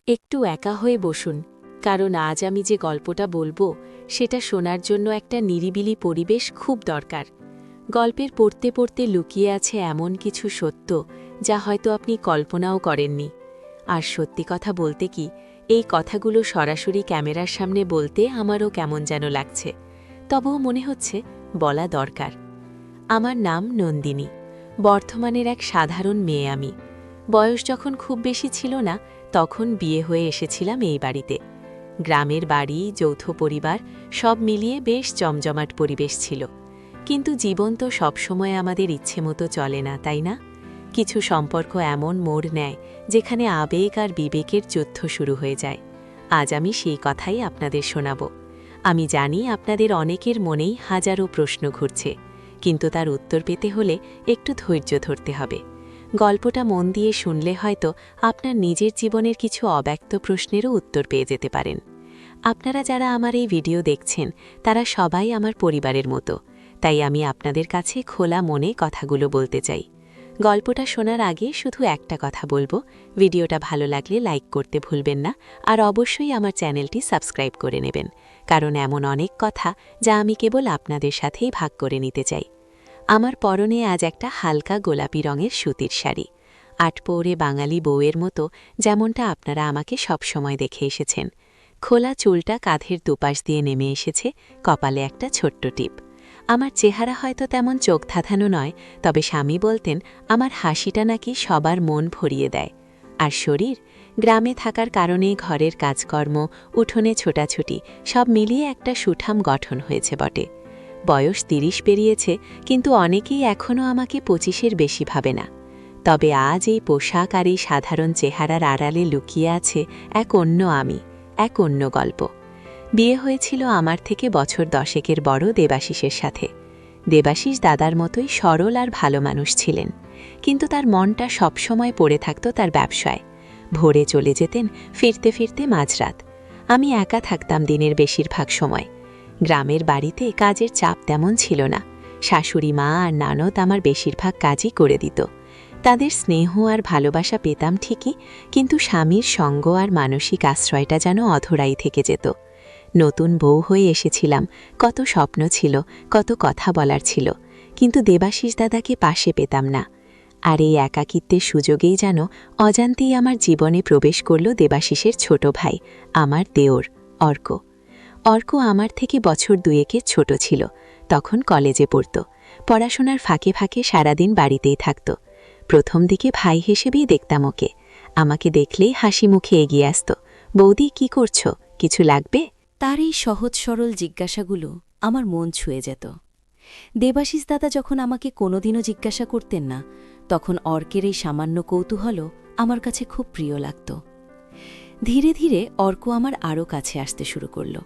একটু একা হয়ে বসুন, কারণ আজ আমি যে গল্পটা বলবো সেটা শোনার জন্য একটা নিরিবিলি পরিবেশ খুব দরকার। গল্পের পড়তে পড়তে লুকিয়ে আছে এমন কিছু সত্য যা হয়তো আপনি কল্পনাও করেননি। আর সত্যি কথা বলতে কি, এই কথাগুলো সরাসরি ক্যামেরার সামনে বলতে আমারও কেমন যেন লাগছে, তবুও মনে হচ্ছে বলা দরকার। আমার নাম নন্দিনী, বর্ধমানের এক সাধারণ মেয়ে আমি। বয়স যখন খুব বেশি ছিল না, তখন বিয়ে হয়ে এসেছিলাম এই বাড়িতে। গ্রামের বাড়ি, যৌথ পরিবার, সব মিলিয়ে বেশ জমজমাট পরিবেশ ছিল। কিন্তু জীবন তো সবসময় আমাদের ইচ্ছে মতো চলে না, তাই না? কিছু সম্পর্ক এমন মোড় নেয় যেখানে আবেগ আর বিবেকের যুদ্ধ শুরু হয়ে যায়। আজ আমি সেই কথাই আপনাদের শোনাব। আমি জানি আপনাদের অনেকের মনেই হাজারো প্রশ্ন ঘুরছে, কিন্তু তার উত্তর পেতে হলে একটু ধৈর্য ধরতে হবে। গল্পটা মন দিয়ে শুনলে হয়তো আপনার নিজের জীবনের কিছু অব্যক্ত প্রশ্নেরও উত্তর পেয়ে যেতে পারেন। আপনারা যারা আমার এই ভিডিও দেখছেন তারা সবাই আমার পরিবারের মতো, তাই আমি আপনাদের কাছে খোলা মনে কথাগুলো বলতে চাই। গল্পটা শোনার আগে শুধু একটা কথা বলবো, ভিডিওটা ভালো লাগলে লাইক করতে ভুলবেন না, আর অবশ্যই আমার চ্যানেলটি সাবস্ক্রাইব করে নেবেন, কারণ এমন অনেক কথা যা আমি কেবল আপনাদের সাথেই ভাগ করে নিতে চাই। আমার পরনে আজ একটা হালকা গোলাপি রঙের সুতির শাড়ি, আটপৌরে বাঙালি বউয়ের মতো, যেমনটা আপনারা আমাকে সবসময় দেখে এসেছেন। খোলা চুলটা কাঁধের দুপাশ দিয়ে নেমে এসেছে, কপালে একটা ছোট্ট টিপ। আমার চেহারা হয়তো তেমন চোখ ধাঁধানো নয়, তবে স্বামী বলতেন আমার হাসিটা নাকি সবার মন ভরিয়ে দেয়। আর শরীর, গ্রামে থাকার কারণে ঘরের কাজকর্ম, উঠোনে ছোটাছুটি সব মিলিয়ে একটা সুঠাম গঠন হয়েছে বটে। বয়স ৩০ পেরিয়েছে, কিন্তু অনেকেই এখনও আমাকে ২৫-এর বেশি ভাবে না। তবে আজ এই পোশাক আর এই সাধারণ চেহারার আড়ালে লুকিয়ে আছে এক অন্য আমি, এক অন্য গল্প। বিয়ে হয়েছিল আমার থেকে বছর ১০-এর বড় দেবাশিসের সাথে। দেবাশিস দাদার মতোই সরল আর ভালো মানুষ ছিলেন, কিন্তু তার মনটা সবসময় পড়ে থাকত তার ব্যবসায়। ভোরে চলে যেতেন, ফিরতে ফিরতে মাঝরাত। আমি একা থাকতাম দিনের বেশিরভাগ সময়। গ্রামের বাড়িতে কাজের চাপ তেমন ছিল না, শাশুড়ি মা আর ননদ আমার বেশিরভাগ কাজই করে দিত। তাদের স্নেহ আর ভালোবাসা পেতাম ঠিকই, কিন্তু স্বামীর সঙ্গ আর মানসিক আশ্রয়টা যেন অধরাই থেকে যেত। নতুন বউ হয়ে এসেছিলাম, কত স্বপ্ন ছিল, কত কথা বলার ছিল, কিন্তু দেবাশিস দাদাকে পাশে পেতাম না। আর এই একাকিত্বের সুযোগেই যেন অজান্তেই আমার জীবনে প্রবেশ করল দেবাশিসের ছোট ভাই, আমার দেওর অর্ক। অর্ক আমার থেকে বছর ২-এর ছোট ছিল, তখন কলেজে পড়ত। পড়াশোনার ফাঁকে ফাঁকে সারাদিন বাড়িতেই থাকত। প্রথম দিকে ভাই হিসেবেই দেখতাম ওকে। আমাকে দেখলেই হাসি মুখে এগিয়ে আসত, বৌদি কি করছো, কিছু লাগবে? তার এই সহজ সরল জিজ্ঞাসাগুলো আমার মন ছুঁয়ে যেত। দেবাশিস দাদা যখন আমাকে কোনোদিনও জিজ্ঞাসা করতেন না, তখন অর্কের এই সামান্য কৌতূহলও আমার কাছে খুব প্রিয় লাগত। ধীরে ধীরে অর্ক আমার আরও কাছে আসতে শুরু করল।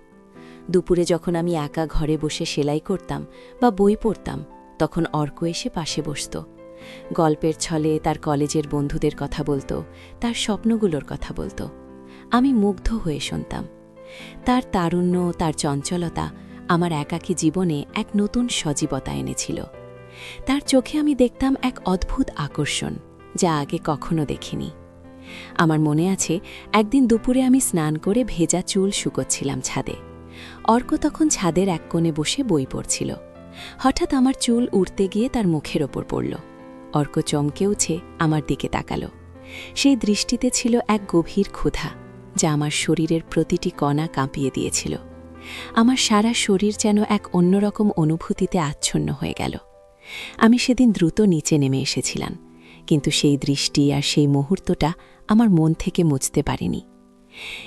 দুপুরে যখন আমি একা ঘরে বসে সেলাই করতাম বা বই পড়তাম, তখন অর্ক এসে পাশে বসত। গল্পের ছলে তার কলেজের বন্ধুদের কথা বলতো, তার স্বপ্নগুলোর কথা বলতো। আমি মুগ্ধ হয়ে শুনতাম। তার তারুণ্য, তার চঞ্চলতা আমার একাকী জীবনে এক নতুন সজীবতা এনেছিল। তার চোখে আমি দেখতাম এক অদ্ভুত আকর্ষণ, যা আগে কখনো দেখিনি। আমার মনে আছে, একদিন দুপুরে আমি স্নান করে ভেজা চুল শুকোচ্ছিলাম ছাদে। অর্ক তখন ছাদের এক কোণে বসে বই পড়ছিল। হঠাৎ আমার চুল উড়তে গিয়ে তার মুখের ওপর পড়ল। অর্ক চমকে উঠে আমার দিকে তাকাল। সেই দৃষ্টিতে ছিল এক গভীর ক্ষুধা, যা আমার শরীরের প্রতিটি কণা কাঁপিয়ে দিয়েছিল। আমার সারা শরীর যেন এক অন্যরকম অনুভূতিতে আচ্ছন্ন হয়ে গেল। আমি সেদিন দ্রুত নিচে নেমে এসেছিলাম, কিন্তু সেই দৃষ্টি আর সেই মুহূর্তটা আমার মন থেকে মুছতে পারিনি।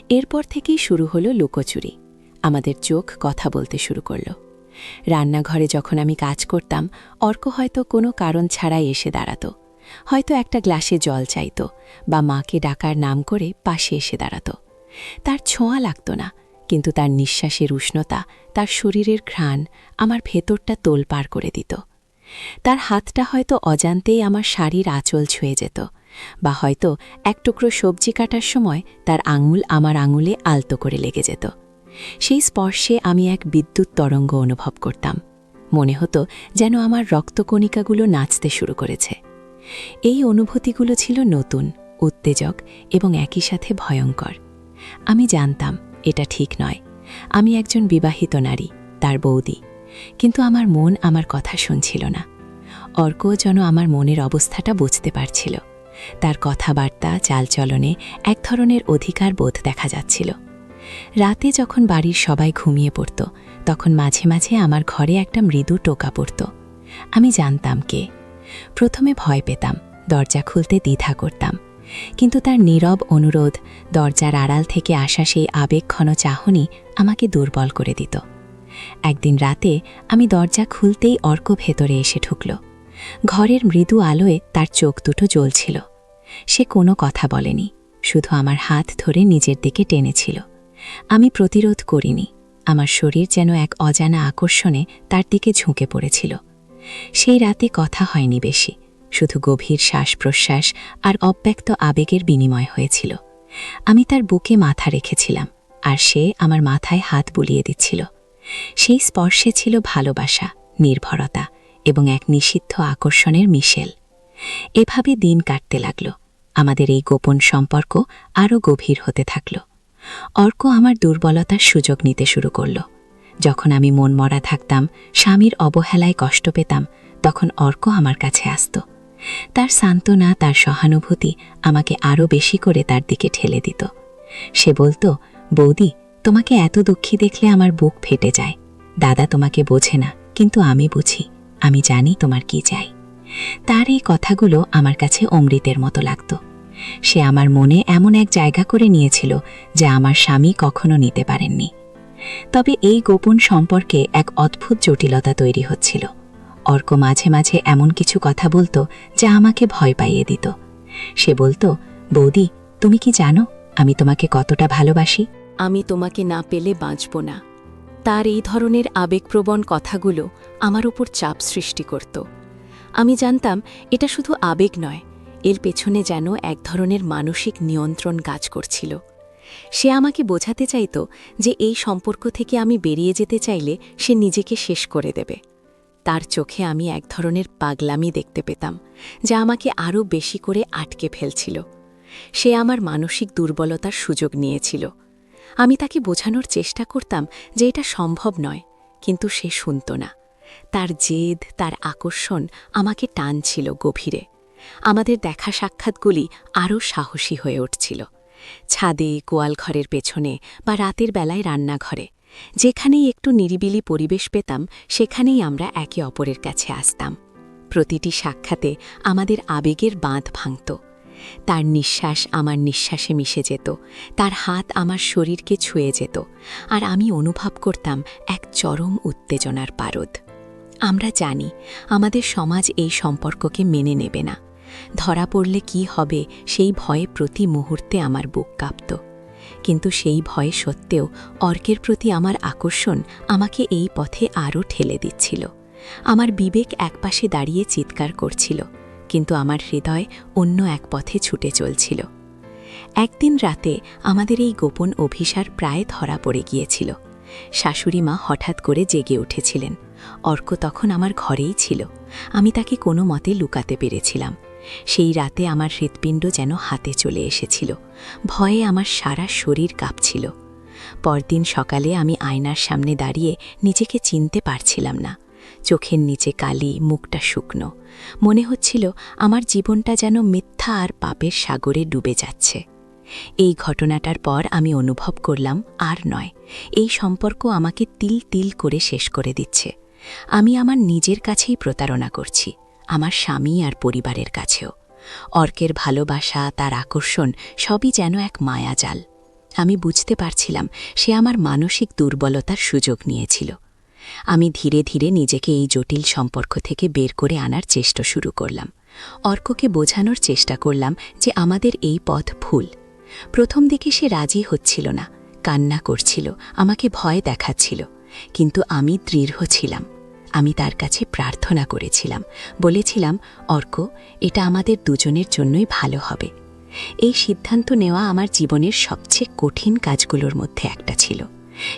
এরপর থেকেই শুরু হলো লুকোচুরি। আমাদের চোখ কথা বলতে শুরু করল। রান্নাঘরে যখন আমি কাজ করতাম, অর্ক হয়তো কোনো কারণ ছাড়াই এসে দাঁড়াত। হয়তো একটা গ্লাসে জল চাইত, বা মাকে ডাকার নাম করে পাশে এসে দাঁড়াত। তার ছোঁয়া লাগত না, কিন্তু তার নিঃশ্বাসের উষ্ণতা, তার শরীরের ঘ্রাণ আমার ভেতরটা তোলপাড় করে দিত। তার হাতটা হয়তো অজান্তেই আমার শাড়ির আঁচল ছুঁয়ে যেত, বা হয়তো এক টুকরো সবজি কাটার সময় তার আঙুল আমার আঙুলে আলতো করে লেগে যেত। সেই স্পর্শে আমি এক বিদ্যুৎ তরঙ্গ অনুভব করতাম। মনে হতো যেন আমার রক্তকণিকাগুলো নাচতে শুরু করেছে। এই অনুভূতিগুলো ছিল নতুন, উত্তেজক এবং একই সাথে ভয়ঙ্কর। আমি জানতাম এটা ঠিক নয়। আমি একজন বিবাহিত নারী, তার বৌদি, কিন্তু আমার মন আমার কথা শুনছিল না। অর্কও যেন আমার মনের অবস্থাটা বুঝতে পারছিল। তার কথাবার্তা, চালচলনে এক ধরনের অধিকার বোধ দেখা যাচ্ছিল। রাতে যখন বাড়ির সবাই ঘুমিয়ে পড়ত, তখন মাঝে মাঝে আমার ঘরে একটা মৃদু টোকা পড়ত। আমি জানতাম কে। প্রথমে ভয় পেতাম, দরজা খুলতে দ্বিধা করতাম, কিন্তু তার নীরব অনুরোধ, দরজার আড়াল থেকে আসা সেই আবেগঘন চাহনি আমাকে দুর্বল করে দিত। একদিন রাতে আমি দরজা খুলতেই অর্ক ভেতরে এসে ঢুকল। ঘরের মৃদু আলোয় তার চোখ দুটো জ্বলছিল। সে কোনো কথা বলেনি, শুধু আমার হাত ধরে নিজের দিকে টেনেছিল। আমি প্রতিরোধ করিনি। আমার শরীর যেন এক অজানা আকর্ষণে তার দিকে ঝুঁকে পড়েছিল। সেই রাতে কথা হয়নি বেশি, শুধু গভীর শ্বাস প্রশ্বাস আর অব্যক্ত আবেগের বিনিময় হয়েছিল। আমি তার বুকে মাথা রেখেছিলাম, আর সে আমার মাথায় হাত বুলিয়ে দিচ্ছিল। সেই স্পর্শে ছিল ভালোবাসা, নির্ভরতা এবং এক নিষিদ্ধ আকর্ষণের মিশেল। এভাবে দিন কাটতে লাগল। আমাদের এই গোপন সম্পর্ক আরও গভীর হতে থাকল। অর্ক আমার দুর্বলতার সুযোগ নিতে শুরু করল। যখন আমি মনমরা থাকতাম, স্বামীর অবহেলায় কষ্ট পেতাম, তখন অর্ক আমার কাছে আসত। তার সান্ত্বনা, তার সহানুভূতি আমাকে আরও বেশি করে তার দিকে ঠেলে দিত। সে বলতো, বৌদি, তোমাকে এত দুঃখী দেখলে আমার বুক ফেটে যায়। দাদা তোমাকে বোঝে না, কিন্তু আমি বুঝি। আমি জানি তোমার কি চাই। তার এই কথাগুলো আমার কাছে অমৃতের মতো লাগত। সে আমার মনে এমন এক জায়গা করে নিয়েছিল যা আমার স্বামী কখনো নিতে পারেননি। তবে এই গোপন সম্পর্কে এক অদ্ভুত জটিলতা তৈরি হচ্ছিল। অর্ক মাঝে মাঝে এমন কিছু কথা বলতো যা আমাকে ভয় পাইয়ে দিত। সে বলতো, বৌদি, তুমি কি জানো আমি তোমাকে কতটা ভালোবাসি? আমি তোমাকে না পেলে বাঁচব না। তার এই ধরনের আবেগপ্রবণ কথাগুলো আমার উপর চাপ সৃষ্টি করত। আমি জানতাম এটা শুধু আবেগ নয়, এর পেছনে যেন এক ধরনের মানসিক নিয়ন্ত্রণ কাজ করছিল। সে আমাকে বোঝাতে চাইত যে এই সম্পর্ক থেকে আমি বেরিয়ে যেতে চাইলে সে নিজেকে শেষ করে দেবে। তার চোখে আমি এক ধরনের পাগলামি দেখতে পেতাম, যা আমাকে আরও বেশি করে আটকে ফেলছিল। সে আমার মানসিক দুর্বলতার সুযোগ নিয়েছিল। আমি তাকে বোঝানোর চেষ্টা করতাম যে এটা সম্ভব নয়, কিন্তু সে শুনত না। তার জেদ, তার আকর্ষণ আমাকে টানছিল গভীরে। আমাদের দেখা সাক্ষাৎগুলি আরও সাহসী হয়ে উঠছিল। ছাদে, গোয়ালঘরের পেছনে বা রাতের বেলায় রান্নাঘরে, যেখানেই একটু নিরিবিলি পরিবেশ পেতাম, সেখানেই আমরা একে অপরের কাছে আসতাম। প্রতিটি সাক্ষাতে আমাদের আবেগের বাঁধ ভাঙত। তার নিঃশ্বাস আমার নিঃশ্বাসে মিশে যেত, তার হাত আমার শরীরকে ছুঁয়ে যেত, আর আমি অনুভব করতাম এক চরম উত্তেজনার পারদ। আমরা জানি আমাদের সমাজ এই সম্পর্ককে মেনে নেবে না। ধরা পড়লে কি হবে সেই ভয়ে প্রতি মুহূর্তে আমার বুক কাঁপত। কিন্তু সেই ভয় সত্ত্বেও অর্কের প্রতি আমার আকর্ষণ আমাকে এই পথে আরও ঠেলে দিচ্ছিল। আমার বিবেক একপাশে দাঁড়িয়ে চিৎকার করছিল, কিন্তু আমার হৃদয় অন্য এক পথে ছুটে চলছিল। একদিন রাতে আমাদের এই গোপন অভিসার প্রায় ধরা পড়ে গিয়েছিল। শাশুড়ি মা হঠাৎ করে জেগে উঠেছিলেন। অর্ক তখন আমার ঘরেই ছিল। আমি তাকে কোনো মতে লুকাতে পেরেছিলাম। সেই রাতে আমার হৃৎপিণ্ড যেন হাতে চলে এসেছিল। ভয়ে আমার সারা শরীর কাঁপছিল। পরদিন সকালে আমি আয়নার সামনে দাঁড়িয়ে নিজেকে চিনতে পারছিলাম না। চোখের নিচে কালি, মুখটা শুকনো। মনে হচ্ছিল আমার জীবনটা যেন মিথ্যা আর পাপের সাগরে ডুবে যাচ্ছে। এই ঘটনাটার পর আমি অনুভব করলাম, আর নয়, এই সম্পর্ক আমাকে তিল তিল করে শেষ করে দিচ্ছে। আমি আমার নিজের কাছেই প্রতারণা করছি, আমার স্বামী আর পরিবারের কাছেও। অর্কের ভালোবাসা, তার আকর্ষণ সবই যেন এক মায়াজাল। আমি বুঝতে পারছিলাম সে আমার মানসিক দুর্বলতার সুযোগ নিয়েছিল। আমি ধীরে ধীরে নিজেকে এই জটিল সম্পর্ক থেকে বের করে আনার চেষ্টা শুরু করলাম। অর্ককে বোঝানোর চেষ্টা করলাম যে আমাদের এই পথ ভুল। প্রথম দিকে সে রাজি হচ্ছিল না, কান্না করছিল, আমাকে ভয় দেখাচ্ছিল, কিন্তু আমি দৃঢ় ছিলাম। আমি তার কাছে প্রার্থনা করেছিলাম, বলেছিলাম, অর্ক, এটা আমাদের দুজনের জন্যই ভালো হবে। এই সিদ্ধান্ত নেওয়া আমার জীবনের সবচেয়ে কঠিন কাজগুলোর মধ্যে একটা ছিল।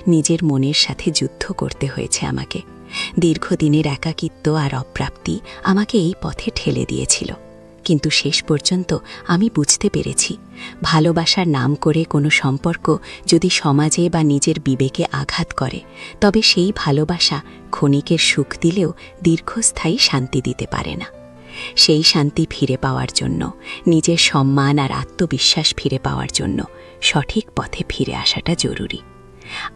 নিজের মনের সাথে যুদ্ধ করতে হয়েছে আমাকে। দীর্ঘদিনের একাকিত্ব আর অপ্রাপ্তি আমাকে এই পথে ঠেলে দিয়েছিল। কিন্তু শেষ পর্যন্ত আমি বুঝতে পেরেছি ভালোবাসার নাম করে কোনো সম্পর্ক যদি সমাজে বা নিজের বিবেকে আঘাত করে তবে সেই ভালোবাসা ক্ষণিকের সুখ দিলেও দীর্ঘস্থায়ী শান্তি দিতে পারে না। সেই শান্তি ফিরে পাওয়ার জন্য, নিজের সম্মান আর আত্মবিশ্বাস ফিরে পাওয়ার জন্য সঠিক পথে ফিরে আসাটা জরুরি।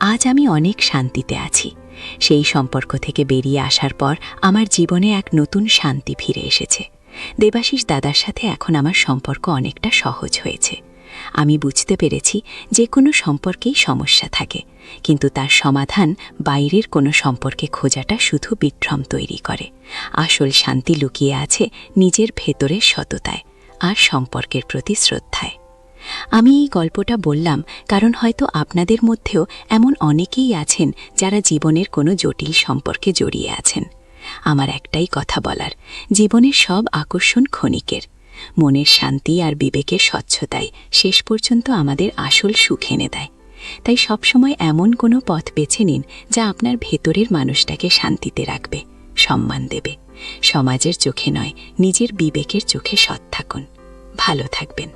আজ আমি অনেক শান্তিতে আছি। সেই সম্পর্ক থেকে বেরিয়ে আসার পর আমার জীবনে এক নতুন শান্তি ফিরে এসেছে। দেবাশিস দাদার সাথে এখন আমার সম্পর্ক অনেকটা সহজ হয়েছে। আমি বুঝতে পেরেছি যে কোনো সম্পর্কেই সমস্যা থাকে, কিন্তু তার সমাধান বাইরের কোনো সম্পর্কে খোঁজাটা শুধু বিভ্রম তৈরি করে। আসল শান্তি লুকিয়ে আছে নিজের ভেতরের সততায় আর সম্পর্কের প্রতি শ্রদ্ধায়। আমি এই গল্পটা বললাম কারণ হয়তো আপনাদের মধ্যেও এমন অনেকেই আছেন যারা জীবনের কোনো জটিল সম্পর্কে জড়িয়ে আছেন। আমার একটাই কথা বলার, জীবনের সব আকর্ষণ ক্ষণিকের। মনের শান্তি আর বিবেকের স্বচ্ছতাই শেষ পর্যন্ত আমাদের আসল সুখ এনে দেয়। তাই সবসময় এমন কোনো পথ বেছে নিন যা আপনার ভেতরের মানুষটাকে শান্তিতে রাখবে, সম্মান দেবে। সমাজের চোখে নয়, নিজের বিবেকের চোখে সৎ থাকুন। ভালো থাকবেন।